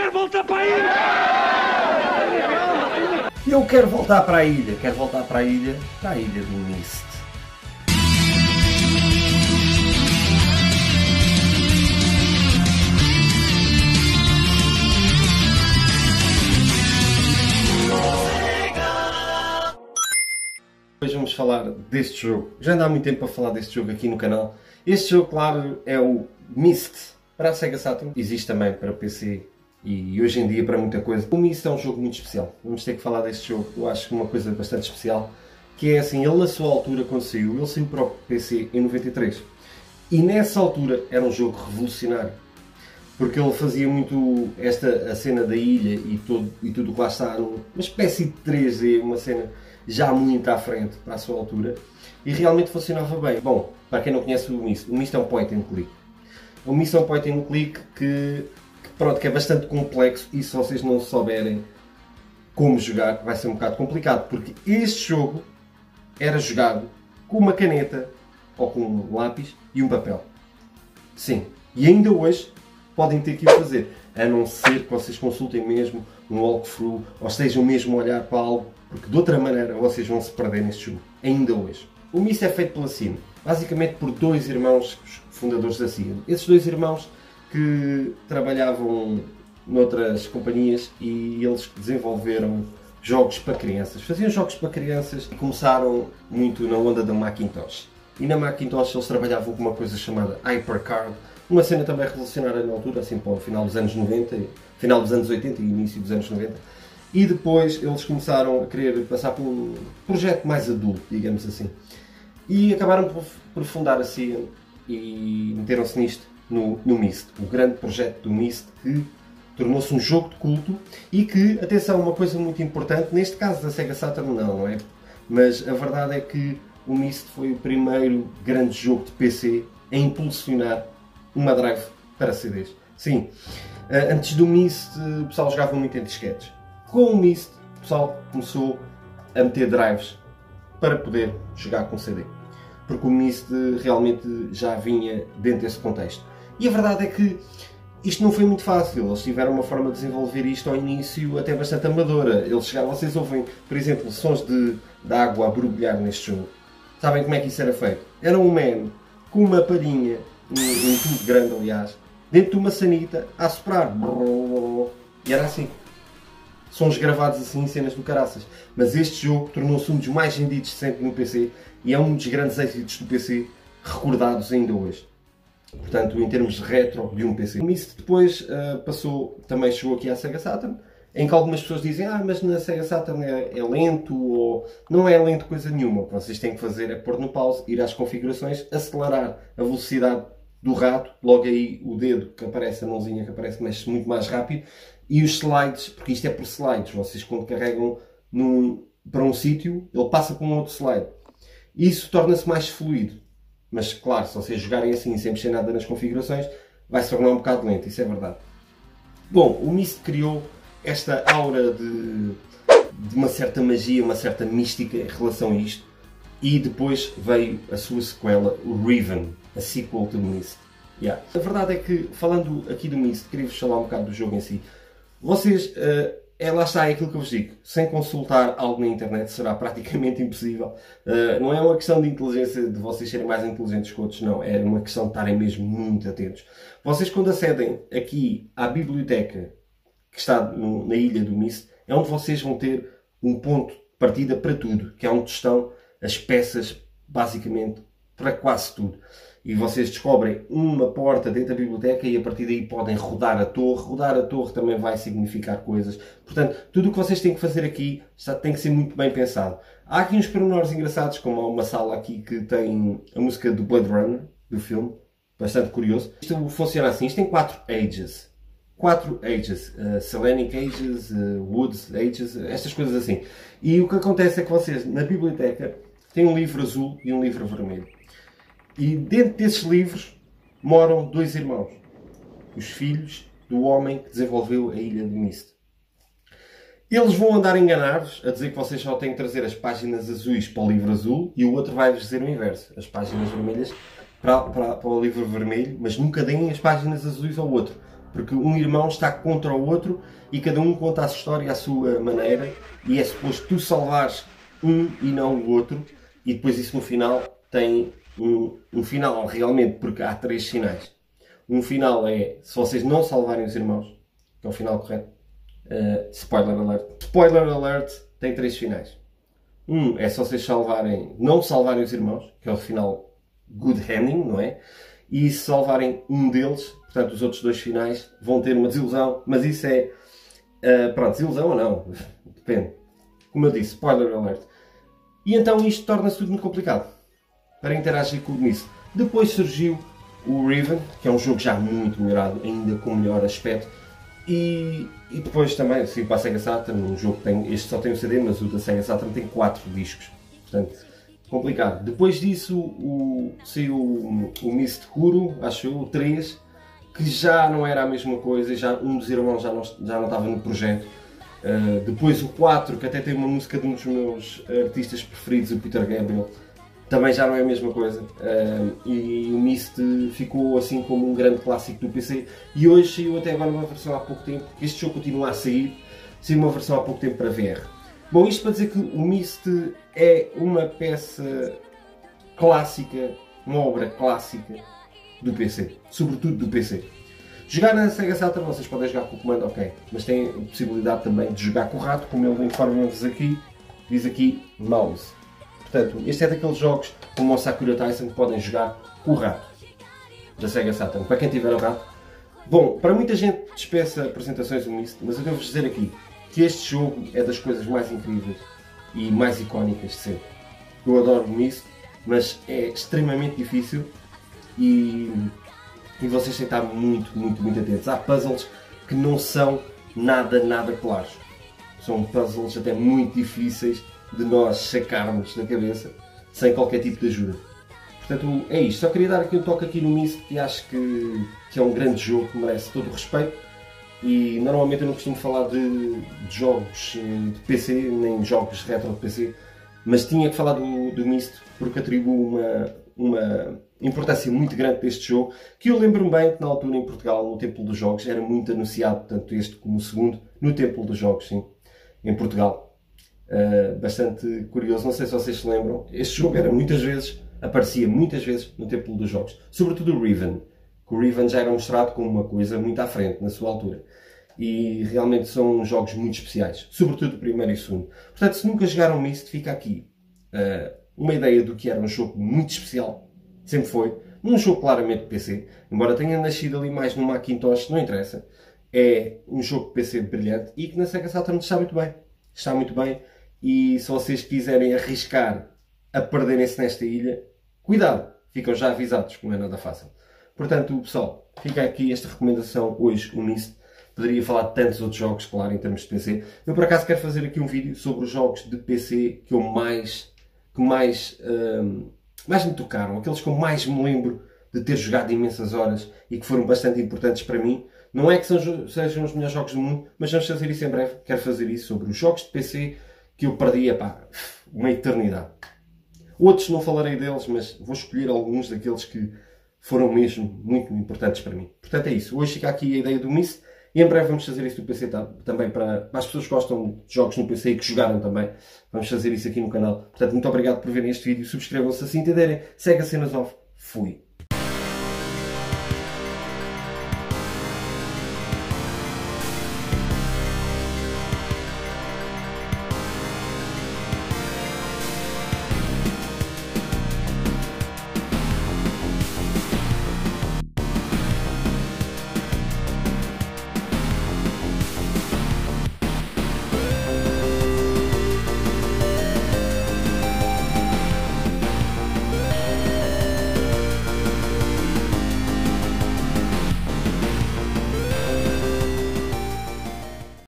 quero voltar para a ilha! Eu quero voltar para a ilha. Quero voltar para a ilha do Myst. Hoje vamos falar deste jogo. Já anda há muito tempo a falar deste jogo aqui no canal. Este jogo, claro, é o Myst para a Sega Saturn. Existe também para PC e hoje em dia para muita coisa. O Myst é um jogo muito especial. Vamos ter que falar deste jogo. Eu acho que uma coisa bastante especial, que é assim, ele na sua altura quando saiu, ele saiu para o PC em 93. E nessa altura era um jogo revolucionário. Porque ele fazia muito a cena da ilha e tudo que lá está, uma espécie de 3D, uma cena já muito à frente para a sua altura, e realmente funcionava bem. Bom, para quem não conhece o Myst é um point and click. O Myst é um point and click que é bastante complexo, e se vocês não souberem como jogar, vai ser um bocado complicado, porque este jogo era jogado com uma caneta, ou com um lápis e um papel. Sim, e ainda hoje podem ter que o fazer, a não ser que vocês consultem mesmo um walkthrough, ou estejam mesmo a olhar para algo, porque de outra maneira vocês vão se perder neste jogo, ainda hoje. O Myst é feito pela CIA, basicamente por dois irmãos fundadores da CIA. Esses dois irmãos que trabalhavam noutras companhias e eles desenvolveram jogos para crianças. Faziam jogos para crianças e começaram muito na onda da Macintosh. E na Macintosh eles trabalhavam com uma coisa chamada HyperCard, uma cena também revolucionária na altura, assim para o final dos anos 90, final dos anos 80 e início dos anos 90. E depois eles começaram a querer passar por um projeto mais adulto, digamos assim. E acabaram por fundar a CIA e meteram-se nisto, no Myst. O grande projeto do Myst, que tornou-se um jogo de culto e que, atenção, uma coisa muito importante, neste caso da Sega Saturn não é? Mas a verdade é que o Myst foi o primeiro grande jogo de PC a impulsionar uma drive para CDs. Sim, antes do Myst o pessoal jogava muito em disquetes. Com o Myst o pessoal começou a meter drives para poder jogar com CD. Porque o Myst realmente já vinha dentro desse contexto. E a verdade é que isto não foi muito fácil. Eles tiveram uma forma de desenvolver isto ao início até bastante amadora. Eles chegaram, vocês ouvem, por exemplo, sons de água a borbulhar neste jogo. Sabem como é que isso era feito? Era um man com uma palhinha, um tubo grande aliás, dentro de uma sanita a soprar. E era assim. Sons gravados assim, cenas do caraças. Mas este jogo tornou-se um dos mais vendidos sempre no PC e é um dos grandes êxitos do PC recordados ainda hoje. Portanto, em termos de retro de um PC. O Myst depois também chegou aqui à Sega Saturn, em que algumas pessoas dizem mas na Sega Saturn é lento, ou não é lento coisa nenhuma. O que vocês têm que fazer é pôr no pause, ir às configurações, acelerar a velocidade do rato, logo aí o dedo que aparece, a mãozinha que aparece, mexe muito mais rápido, e os slides, porque isto é por slides, vocês quando carregam para um sítio, ele passa para um outro slide. Isso torna-se mais fluido. Mas claro, se vocês jogarem assim sem mexer nada nas configurações, vai se tornar um bocado lento, isso é verdade. Bom, o Myst criou esta aura de uma certa magia, uma certa mística em relação a isto, e depois veio a sua sequela, o Riven, a sequel do Myst. Yeah. A verdade é que, falando aqui do Myst, queria-vos falar um bocado do jogo em si. Vocês, lá está, é aquilo que eu vos digo, sem consultar algo na internet será praticamente impossível. Não é uma questão de inteligência, de vocês serem mais inteligentes que outros, não. É uma questão de estarem mesmo muito atentos. Vocês quando acedem aqui à biblioteca que está na ilha do Myst, é onde vocês vão ter um ponto de partida para tudo, que é onde estão as peças, basicamente, para quase tudo. E vocês descobrem uma porta dentro da biblioteca e a partir daí podem rodar a torre. Rodar a torre também vai significar coisas. Portanto, tudo o que vocês têm que fazer aqui tem que ser muito bem pensado. Há aqui uns pormenores engraçados, como há uma sala aqui que tem a música do Blade Runner, do filme. Bastante curioso. Isto funciona assim. Isto tem 4 ages. 4 ages. Selenic ages, Woods ages, estas coisas assim. E o que acontece é que vocês, na biblioteca, têm um livro azul e um livro vermelho. E dentro desses livros moram dois irmãos, os filhos do homem que desenvolveu a ilha de Myst. Eles vão andar a enganar-vos, a dizer que vocês só têm que trazer as páginas azuis para o livro azul e o outro vai-vos dizer o inverso, as páginas vermelhas para o livro vermelho, mas nunca deem as páginas azuis ao outro. Porque um irmão está contra o outro e cada um conta a sua história à sua maneira e é suposto tu salvares um e não o outro, e depois isso no final tem um final realmente, porque há 3 finais. Um final é se vocês não salvarem os irmãos, que é o final correto. Spoiler alert. Spoiler alert, tem 3 finais. Um é se vocês não salvarem os irmãos, que é o final good ending, não é? E se salvarem um deles, portanto os outros 2 finais vão ter uma desilusão, mas isso é... pronto, desilusão ou não, depende. Como eu disse, spoiler alert. E então isto torna-se tudo muito complicado para interagir com isso. Depois surgiu o Riven, que é um jogo já muito melhorado, ainda com melhor aspecto. E depois também, sim, para a Sega Saturn, um jogo que tem, este só tem o CD, mas o da Sega Saturn tem 4 discos. Portanto, complicado. Depois disso saiu o Mist Huro, acho eu, o 3, que já não era a mesma coisa, já um dos irmãos já não estava no projeto. Depois o 4, que até tem uma música de um dos meus artistas preferidos, o Peter Gabriel, também já não é a mesma coisa. E o Myst ficou assim como um grande clássico do PC. E hoje saiu até agora uma versão há pouco tempo, este jogo continua a sair, saiu uma versão há pouco tempo para VR. Bom, isto para dizer que o Myst é uma peça clássica, uma obra clássica do PC, sobretudo do PC. Jogar na Sega Saturn, vocês podem jogar com o comando, ok, mas têm a possibilidade também de jogar com o rato, como ele informa-vos aqui, diz aqui mouse. Portanto, este é daqueles jogos como o Sakura Taisen que podem jogar com o rato da Sega Saturn, para quem tiver o rato. Bom, para muita gente dispensa apresentações do Myst, mas eu devo-vos dizer aqui que este jogo é das coisas mais incríveis e mais icónicas de sempre. Eu adoro o Myst, mas é extremamente difícil e vocês têm que estar muito atentos. Há puzzles que não são nada claros. São puzzles até muito difíceis de nós sacarmos da cabeça sem qualquer tipo de ajuda. Portanto, é isto. Só queria dar aqui um toque aqui no Myst, que acho que é um grande jogo que merece todo o respeito. E normalmente eu não costumo falar de jogos de PC, nem jogos retro de PC, mas tinha que falar do Myst porque atribuo uma importância muito grande deste jogo, que eu lembro-me bem que na altura em Portugal, no Templo dos Jogos, era muito anunciado, tanto este como o segundo, no Templo dos Jogos, sim, em Portugal. Bastante curioso, não sei se vocês se lembram, este jogo aparecia muitas vezes no Templo dos Jogos, sobretudo o Riven, que o Riven já era mostrado como uma coisa muito à frente na sua altura. E realmente são jogos muito especiais, sobretudo o primeiro e o segundo. Portanto, se nunca jogaram Myst, fica aqui uma ideia do que era um jogo muito especial. Sempre foi. Um jogo claramente de PC, embora tenha nascido ali mais no Macintosh, não interessa. É um jogo de PC brilhante e que na Sega Saturn está muito bem. Está muito bem. E se vocês quiserem arriscar a perderem-se nesta ilha, cuidado, ficam já avisados, que não é nada fácil. Portanto, pessoal, fica aqui esta recomendação hoje, o Myst. Poderia falar de tantos outros jogos, claro, em termos de PC. Eu, por acaso, quero fazer aqui um vídeo sobre os jogos de PC que eu mais me tocaram. Aqueles que eu mais me lembro de ter jogado imensas horas e que foram bastante importantes para mim. Não é que sejam os melhores jogos do mundo, mas vamos fazer isso em breve. Quero fazer isso sobre os jogos de PC que eu perdi, uma eternidade. Outros não falarei deles, mas vou escolher alguns daqueles que foram mesmo muito importantes para mim. Portanto é isso. Hoje fica aqui a ideia do Myst e em breve vamos fazer isso do PC também para as pessoas que gostam de jogos no PC e que jogaram também. Vamos fazer isso aqui no canal. Portanto, muito obrigado por verem este vídeo. Subscrevam-se assim entenderem. Segue a Cenas Off. Fui.